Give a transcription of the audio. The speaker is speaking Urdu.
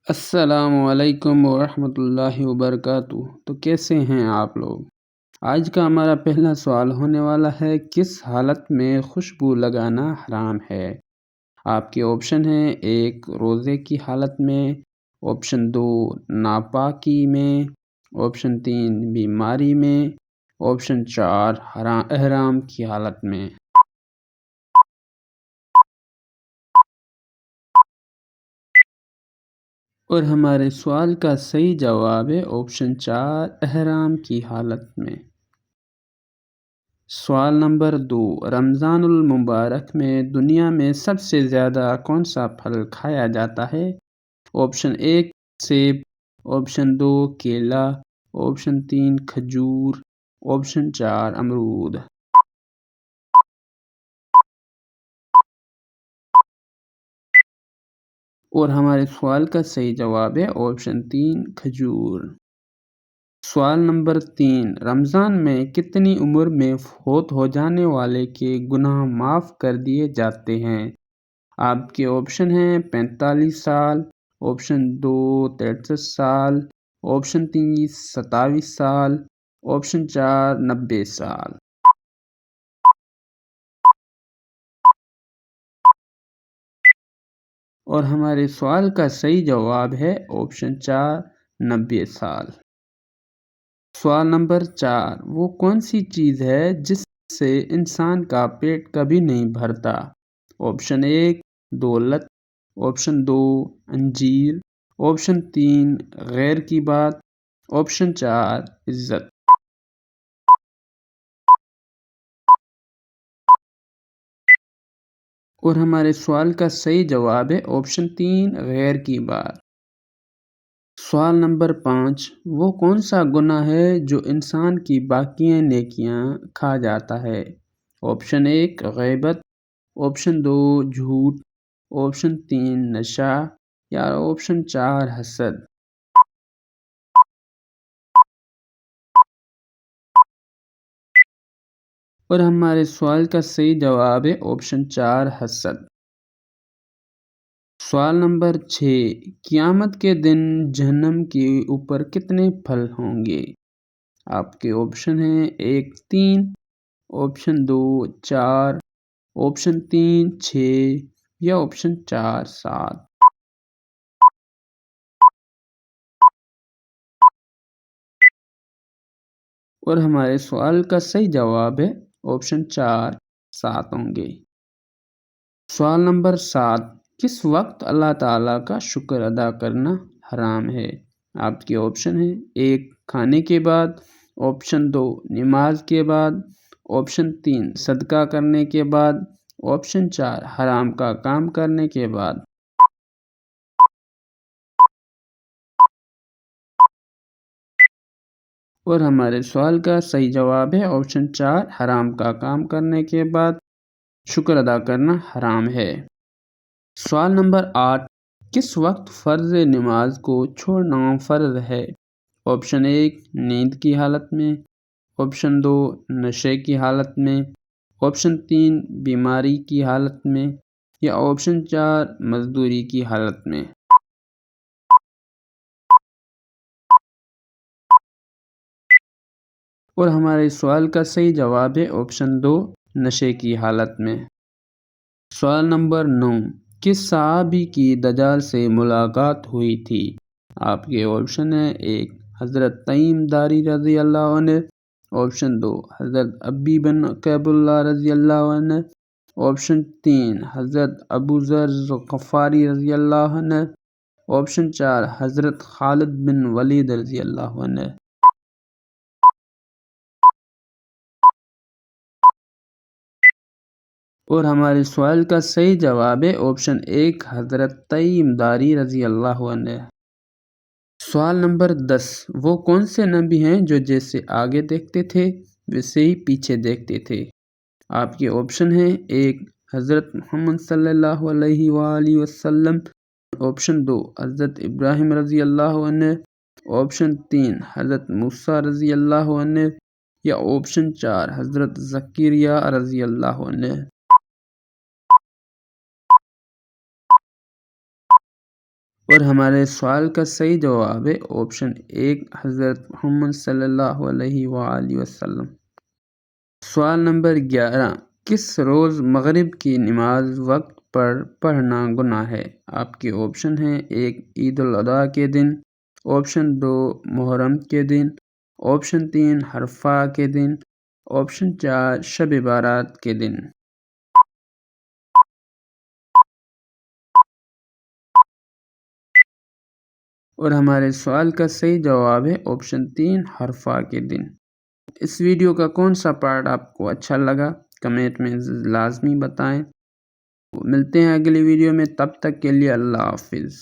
السلام علیکم ورحمۃ اللہ وبرکاتہ۔ تو کیسے ہیں آپ لوگ؟ آج کا ہمارا پہلا سوال ہونے والا ہے، کس حالت میں خوشبو لگانا حرام ہے؟ آپ کے آپشن ہیں: 1 روزے کی حالت میں، آپشن 2 ناپاکی میں، آپشن 3 بیماری میں، آپشن 4 احرام کی حالت میں۔ اور ہمارے سوال کا صحیح جواب ہے آپشن 4 احرام کی حالت میں۔ سوال نمبر 2، رمضان المبارک میں دنیا میں سب سے زیادہ کون سا پھل کھایا جاتا ہے؟ آپشن 1 سیب، آپشن 2 کیلا، آپشن 3 کھجور، آپشن 4 امرود۔ اور ہمارے سوال کا صحیح جواب ہے آپشن 3 کھجور۔ سوال نمبر 3، رمضان میں کتنی عمر میں فوت ہو جانے والے کے گناہ معاف کر دیے جاتے ہیں؟ آپ کے آپشن ہیں: 45 سال، آپشن 2 63 سال، آپشن 3 27 سال، آپشن 4 90 سال۔ اور ہمارے سوال کا صحیح جواب ہے آپشن 4 90 سال۔ سوال نمبر 4، وہ کون سی چیز ہے جس سے انسان کا پیٹ کبھی نہیں بھرتا؟ آپشن 1 دولت، آپشن 2 انجیر، آپشن 3 غیر کی بات، آپشن 4 عزت۔ اور ہمارے سوال کا صحیح جواب ہے آپشن 3 غیر کی بات۔ سوال نمبر 5، وہ کون سا گناہ ہے جو انسان کی باقی نیکیاں کھا جاتا ہے؟ آپشن 1 غیبت، آپشن 2 جھوٹ، آپشن 3 نشہ یا آپشن 4 حسد۔ اور ہمارے سوال کا صحیح جواب ہے آپشن 4 حسد۔ سوال نمبر 6، قیامت کے دن جہنم کے اوپر کتنے پھل ہوں گے؟ آپ کے آپشن ہیں: 1 3، آپشن 2 4، آپشن 3 6 یا آپشن 4 7۔ اور ہمارے سوال کا صحیح جواب ہے آپشن 4 7 ہوں گے۔ سوال نمبر 7، کس وقت اللہ تعالیٰ کا شکر ادا کرنا حرام ہے؟ آپ کے آپشن ہیں: 1 کھانے کے بعد، آپشن 2 نماز کے بعد، آپشن 3 صدقہ کرنے کے بعد، آپشن 4 حرام کا کام کرنے کے بعد۔ اور ہمارے سوال کا صحیح جواب ہے آپشن 4 حرام کا کام کرنے کے بعد شکر ادا کرنا حرام ہے۔ سوال نمبر 8، کس وقت فرض نماز کو چھوڑنا فرض ہے؟ آپشن 1 نیند کی حالت میں، آپشن 2 نشے کی حالت میں، آپشن 3 بیماری کی حالت میں یا آپشن 4 مزدوری کی حالت میں۔ اور ہمارے سوال کا صحیح جواب ہے آپشن 2 نشے کی حالت میں۔ سوال نمبر 9، کس صحابی کی دجال سے ملاقات ہوئی تھی؟ آپ کے آپشن ہیں: 1 حضرت تمیم داری رضی اللہ عنہ، آپشن 2 حضرت ابی بن کعب اللہ رضی اللہ عنہ، آپشن 3 حضرت ابو ذر غفاری رضی اللہ عنہ، آپشن 4 حضرت خالد بن ولید رضی اللہ عنہ۔ اور ہمارے سوال کا صحیح جواب ہے آپشن 1 حضرت تمیم داری رضی اللہ عنہ۔ سوال نمبر 10، وہ کون سے نبی ہیں جو جیسے آگے دیکھتے تھے ویسے ہی پیچھے دیکھتے تھے؟ آپ کے آپشن ہیں: 1 حضرت محمد صلی اللہ علیہ وآلہ وسلم، آپشن 2 حضرت ابراہیم رضی اللہ عنہ، آپشن 3 حضرت موسیٰ رضی اللہ عنہ یا آپشن 4 حضرت زکریا رضی اللہ عنہ۔ اور ہمارے سوال کا صحیح جواب ہے آپشن 1 حضرت محمد صلی اللہ علیہ وآلہ وسلم۔ سوال نمبر 11، کس روز مغرب کی نماز وقت پر پڑھنا گناہ ہے؟ آپ کے آپشن ہیں 1 عید الاضحیٰ کے دن، آپشن 2 محرم کے دن، آپشن 3 عرفہ کے دن، آپشن 4 شب بارات کے دن۔ اور ہمارے سوال کا صحیح جواب ہے آپشن 3 عرفہ کے دن۔ اس ویڈیو کا کون سا پارٹ آپ کو اچھا لگا کمنٹ میں لازمی بتائیں۔ ملتے ہیں اگلی ویڈیو میں، تب تک کے لیے اللہ حافظ۔